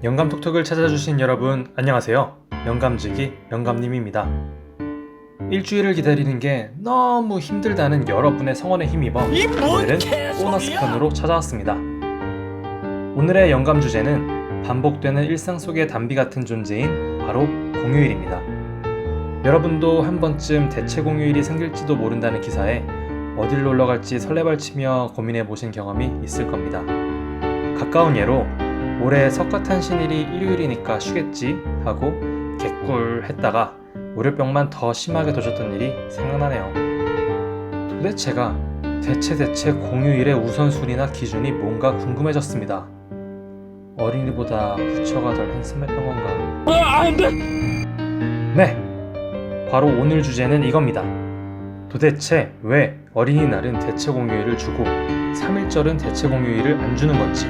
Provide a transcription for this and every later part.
영감톡톡을 찾아주신 여러분 안녕하세요. 영감지기 영감님입니다. 일주일을 기다리는 게 너무 힘들다는 여러분의 성원에 힘입어 오늘은 보너스 편으로 찾아왔습니다. 오늘의 영감 주제는 반복되는 일상 속의 단비 같은 존재인 바로 공휴일입니다. 여러분도 한 번쯤 대체 공휴일이 생길지도 모른다는 기사에 어딜 놀러 갈지 설레발치며 고민해 보신 경험이 있을 겁니다. 가까운 예로 올해 석가탄신일이 일요일이니까 쉬겠지 하고 개꿀 했다가 월요병만 더 심하게 도졌던 일이 생각나네요. 도대체가 대체 공휴일의 우선순위나 기준이 뭔가 궁금해졌습니다. 어린이보다 부처가 덜 핸섬했던 건가? 네! 바로 오늘 주제는 이겁니다. 도대체 왜 어린이날은 대체 공휴일을 주고 3일절은 대체 공휴일을 안 주는 건지,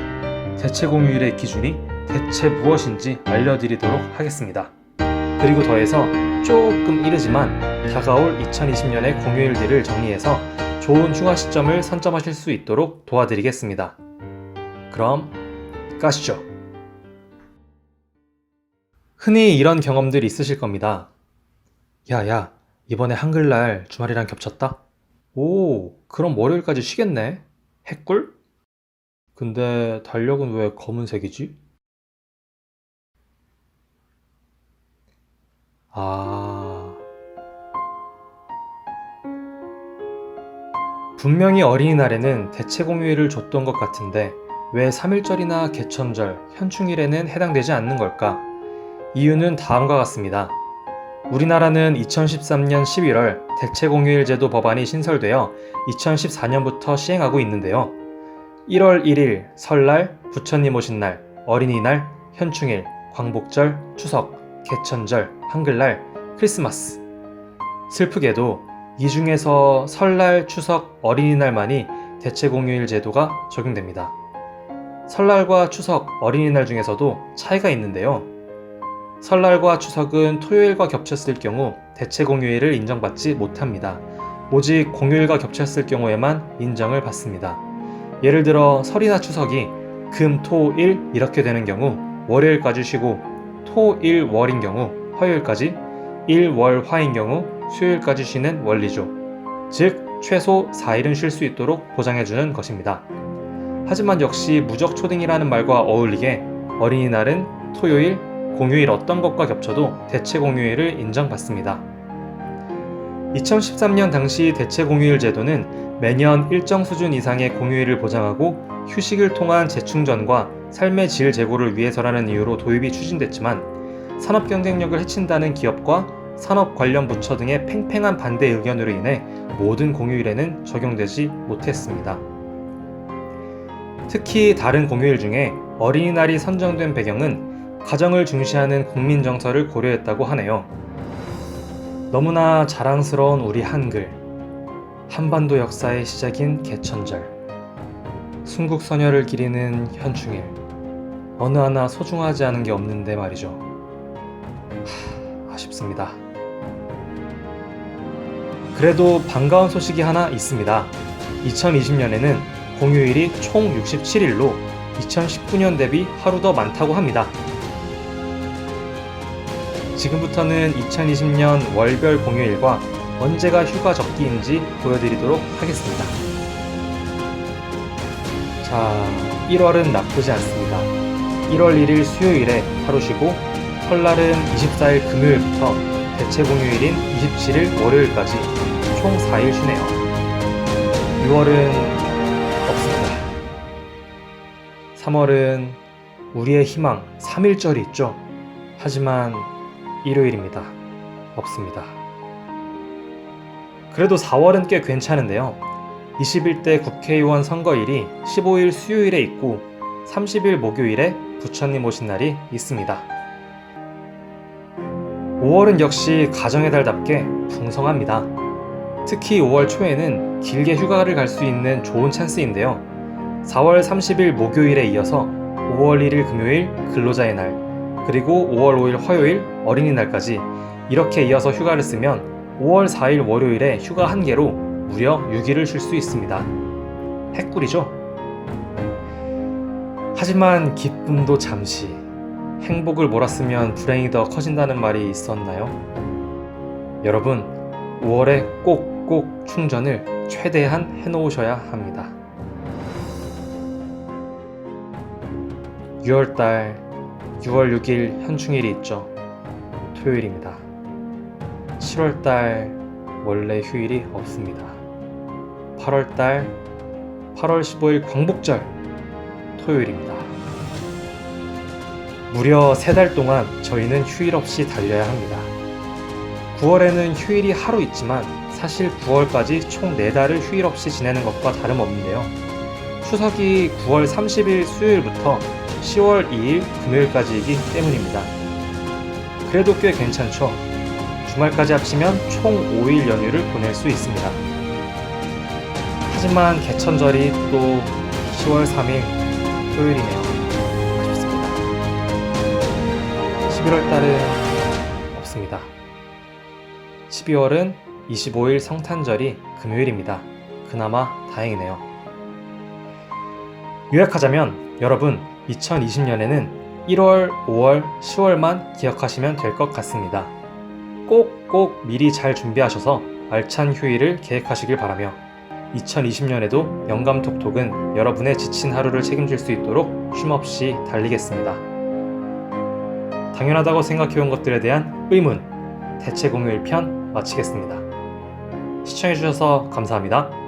대체 공휴일의 기준이 대체 무엇인지 알려드리도록 하겠습니다. 그리고 더해서 조금 이르지만 다가올 2020년의 공휴일들을 정리해서 좋은 휴가 시점을 선점하실 수 있도록 도와드리겠습니다. 그럼 가시죠. 흔히 이런 경험들 있으실 겁니다. 야, 이번에 한글날 주말이랑 겹쳤다? 오, 그럼 월요일까지 쉬겠네? 핵꿀? 근데 달력은 왜 검은색이지? 분명히 어린이날에는 대체 공휴일을 줬던 것 같은데 왜 3일절이나 개천절, 현충일에는 해당되지 않는 걸까? 이유는 다음과 같습니다. 우리나라는 2013년 11월 대체 공휴일 제도 법안이 신설되어 2014년부터 시행하고 있는데요. 1월 1일 설날, 부처님 오신 날, 어린이날, 현충일, 광복절, 추석, 개천절, 한글날, 크리스마스. 슬프게도 이 중에서 설날, 추석, 어린이날만이 대체 공휴일 제도가 적용됩니다. 설날과 추석, 어린이날 중에서도 차이가 있는데요. 설날과 추석은 토요일과 겹쳤을 경우 대체 공휴일을 인정받지 못합니다. 오직 공휴일과 겹쳤을 경우에만 인정을 받습니다. 예를 들어 설이나 추석이 금, 토, 일 이렇게 되는 경우 월요일까지 쉬고 토, 일, 월인 경우 화요일까지, 일, 월, 화인 경우 수요일까지 쉬는 원리죠. 즉 최소 4일은 쉴 수 있도록 보장해주는 것입니다. 하지만 역시 무적 초딩이라는 말과 어울리게 어린이날은 토요일, 공휴일 어떤 것과 겹쳐도 대체 공휴일을 인정받습니다. 2013년 당시 대체 공휴일 제도는 매년 일정 수준 이상의 공휴일을 보장하고 휴식을 통한 재충전과 삶의 질 제고를 위해서라는 이유로 도입이 추진됐지만 산업 경쟁력을 해친다는 기업과 산업 관련 부처 등의 팽팽한 반대 의견으로 인해 모든 공휴일에는 적용되지 못했습니다. 특히 다른 공휴일 중에 어린이날이 선정된 배경은 가정을 중시하는 국민 정서를 고려했다고 하네요. 너무나 자랑스러운 우리 한글, 한반도 역사의 시작인 개천절, 순국 선열을 기리는 현충일, 어느 하나 소중하지 않은 게 없는데 말이죠. 아쉽습니다. 그래도 반가운 소식이 하나 있습니다. 2020년에는 공휴일이 총 67일로 2019년 대비 하루 더 많다고 합니다. 지금부터는 2020년 월별 공휴일과 언제가 휴가 적기인지 보여드리도록 하겠습니다. 자, 1월은 나쁘지 않습니다. 1월 1일 수요일에 하루 쉬고 설날은 24일 금요일부터 대체 공휴일인 27일 월요일까지 총 4일 쉬네요. 6월은 없습니다. 3월은 우리의 희망 3일절이 있죠. 하지만 일요일입니다. 없습니다. 그래도 4월은 꽤 괜찮은데요. 21대 국회의원 선거일이 15일 수요일에 있고 30일 목요일에 부처님 오신 날이 있습니다. 5월은 역시 가정의 달답게 풍성합니다. 특히 5월 초에는 길게 휴가를 갈 수 있는 좋은 찬스인데요. 4월 30일 목요일에 이어서 5월 1일 금요일 근로자의 날, 그리고 5월 5일 화요일 어린이날까지 이렇게 이어서 휴가를 쓰면 5월 4일 월요일에 휴가 1개로 무려 6일을 쉴 수 있습니다. 핵꿀이죠? 하지만 기쁨도 잠시, 행복을 몰았으면 불행이 더 커진다는 말이 있었나요? 여러분, 5월에 꼭꼭 충전을 최대한 해놓으셔야 합니다. 6월달 6월 6일 현충일이 있죠. 토요일입니다. 7월달 원래 휴일이 없습니다. 8월달 8월 15일 광복절 토요일입니다. 무려 3달 동안 저희는 휴일 없이 달려야 합니다. 9월에는 휴일이 하루 있지만 사실 9월까지 총 4달을 휴일 없이 지내는 것과 다름없는데요. 추석이 9월 30일 수요일부터 10월 2일 금요일까지이기 때문입니다. 그래도 꽤 괜찮죠? 주말까지 합치면 총 5일 연휴를 보낼 수 있습니다. 하지만 개천절이 또 10월 3일 토요일이네요. 아쉽습니다. 11월 달은 없습니다. 12월은 25일 성탄절이 금요일입니다. 그나마 다행이네요. 요약하자면 여러분 2020년에는 1월, 5월, 10월만 기억하시면 될 것 같습니다. 꼭꼭 미리 잘 준비하셔서 알찬 휴일을 계획하시길 바라며 2020년에도 영감톡톡은 여러분의 지친 하루를 책임질 수 있도록 쉼없이 달리겠습니다. 당연하다고 생각해온 것들에 대한 의문, 대체 공휴일 편 마치겠습니다. 시청해주셔서 감사합니다.